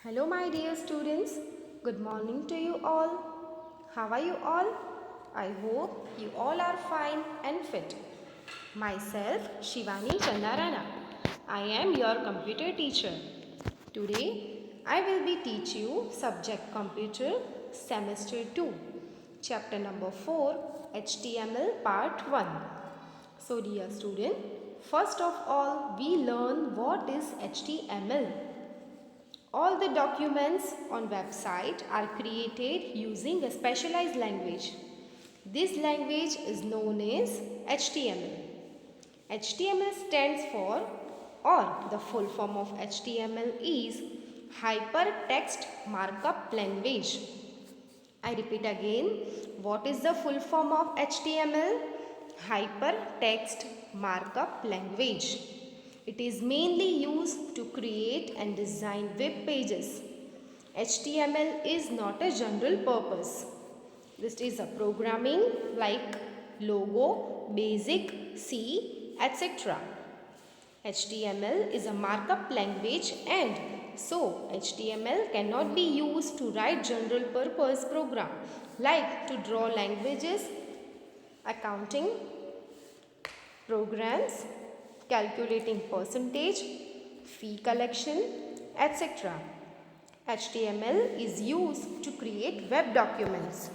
Hello, my dear students. Good morning to you all. How are you all? I hope you all are fine and fit. Myself, Shivani Chandarana. I am your computer teacher. Today, I will be teach you subject computer semester 2, chapter number 4, HTML part 1. So, dear student, first of all, we learn what is HTML. All the documents on website are created using a specialized language. This language is known as HTML. HTML stands for, or the full form of HTML is Hypertext Markup Language. I repeat again, what is the full form of HTML? Hypertext Markup Language. It is mainly used to create and design web pages. HTML is not a general purpose. This is a programming like logo, basic, C, etc. HTML is a markup language and so HTML cannot be used to write general purpose program like to draw languages, accounting, programs, calculating percentage, fee collection, etc. HTML is used to create web documents.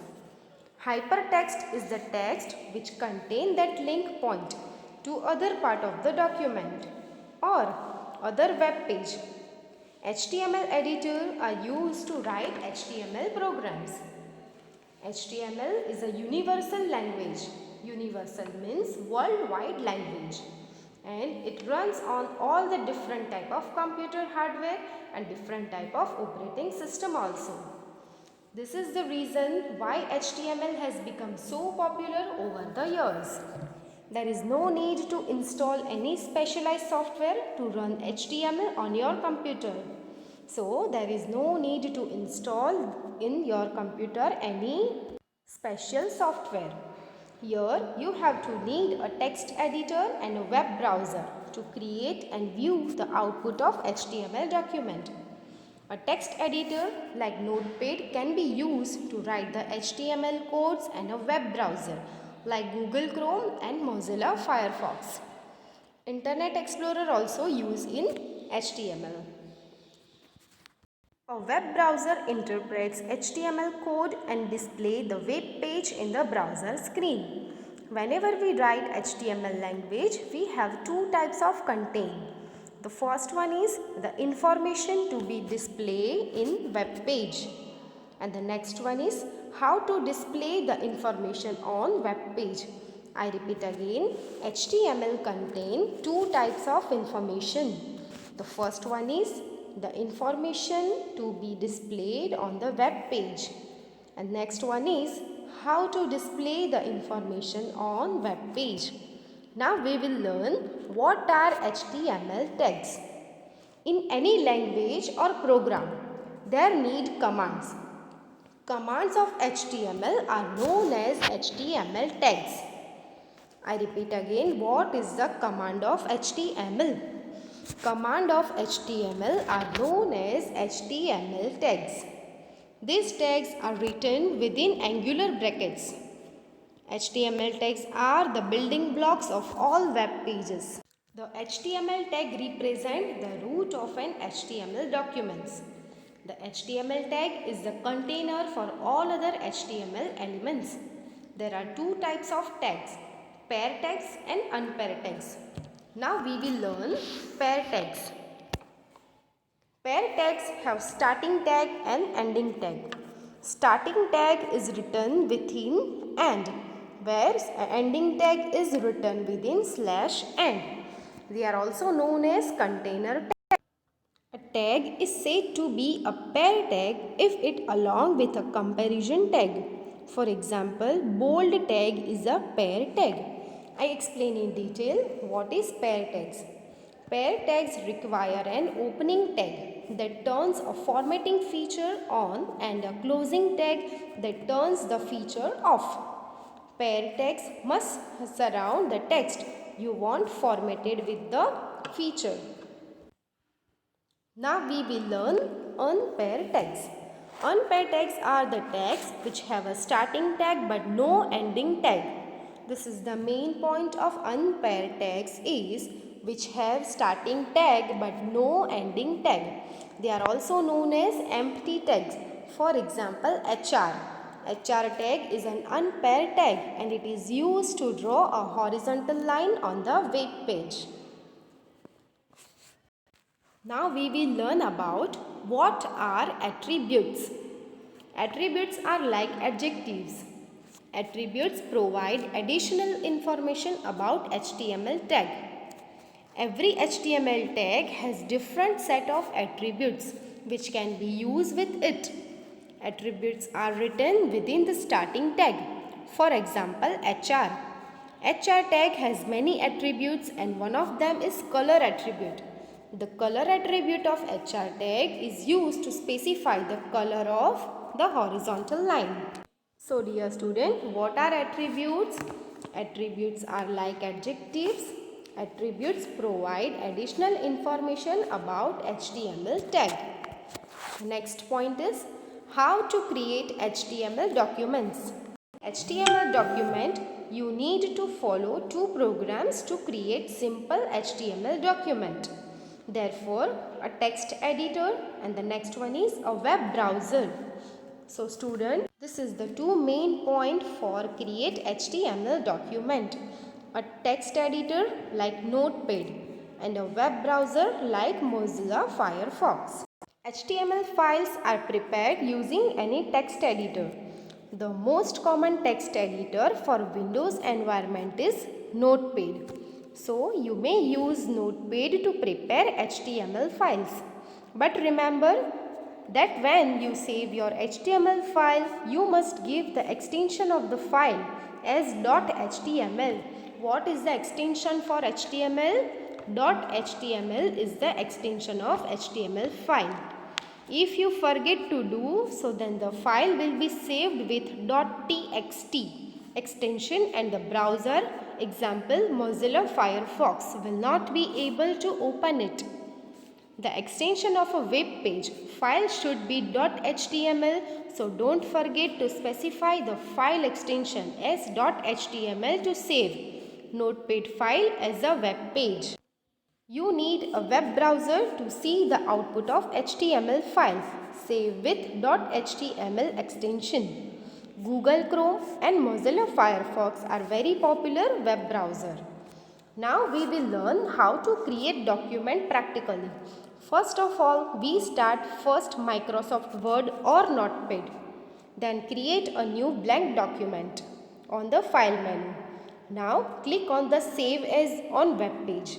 Hypertext is the text which contain that link point to other part of the document or other web page. HTML editor are used to write HTML programs. HTML is a universal language. Universal means worldwide language, and it runs on all the different type of computer hardware and different type of operating system also. This is the reason why HTML has become so popular over the years. There is no need to install any specialized software to run HTML on your computer. So, there is no need to install in your computer any special software. Here, you have to need a text editor and a web browser to create and view the output of HTML document. A text editor like Notepad can be used to write the HTML codes and a web browser like Google Chrome and Mozilla Firefox. Internet Explorer also used in HTML. A web browser interprets HTML code and displays the web page in the browser screen. Whenever we write HTML language, we have two types of content. The first one is the information to be displayed in web page. And the next one is how to display the information on web page. I repeat again, HTML contains two types of information. The first one is the information to be displayed on the web page, and next one is how to display the information on web page. Now we will learn what are HTML tags. In any language or program, there need commands. Commands of HTML are known as HTML tags. I repeat again, what is the command of HTML? Command of HTML are known as HTML tags. These tags are written within angular brackets. HTML tags are the building blocks of all web pages. The HTML tag represents the root of an HTML document. The HTML tag is the container for all other HTML elements. There are two types of tags, pair tags and unpaired tags. Now we will learn pair tags. Pair tags have starting tag and ending tag. Starting tag is written within and, whereas ending tag is written within /and. They are also known as container tag. A tag is said to be a pair tag if it along with a comparison tag. For example, bold tag is a pair tag. I explain in detail what is pair tags. Pair tags require an opening tag that turns a formatting feature on and a closing tag that turns the feature off. Pair tags must surround the text you want formatted with the feature. Now we will learn unpaired tags. Unpaired tags are the tags which have a starting tag but no ending tag. This is the main point of unpaired tags is which have starting tag but no ending tag. They are also known as empty tags. For example, HR. HR tag is an unpaired tag and it is used to draw a horizontal line on the web page. Now we will learn about what are attributes. Attributes are like adjectives. Attributes provide additional information about HTML tag. Every HTML tag has different set of attributes which can be used with it. Attributes are written within the starting tag. For example, HR. HR tag has many attributes and one of them is color attribute. The color attribute of HR tag is used to specify the color of the horizontal line. So dear student, what are attributes? Attributes are like adjectives. Attributes provide additional information about HTML tag. Next point is how to create HTML documents. HTML document, you need to follow two programs to create simple HTML document. Therefore, a text editor and the next one is a web browser. So student, this is the two main point for create HTML document. A text editor like Notepad and a web browser like Mozilla Firefox. HTML files are prepared using any text editor. The most common text editor for Windows environment is Notepad. So you may use Notepad to prepare HTML files. But remember that when you save your HTML file, you must give the extension of the file as .html. What is the extension for HTML? .html is the extension of HTML file. If you forget to do so, then the file will be saved with .txt extension and the browser, example Mozilla Firefox, will not be able to open it. The extension of a web page file should be .html, so don't forget to specify the file extension as .html to save Notepad file as a web page. You need a web browser to see the output of HTML files. Save with .html extension. Google Chrome and Mozilla Firefox are very popular web browser. Now we will learn how to create document practically. First of all, we start first Microsoft Word or Notepad. Then create a new blank document on the file menu. Now click on the Save As on web page.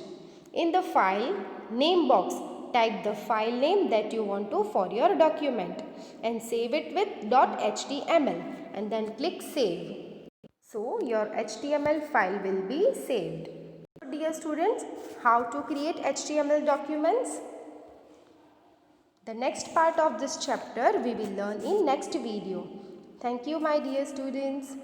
In the file name box, type the file name that you want to for your document and save it with .html and then click Save. So your HTML file will be saved. Dear students, how to create HTML documents? The next part of this chapter we will learn in next video. Thank you my dear students.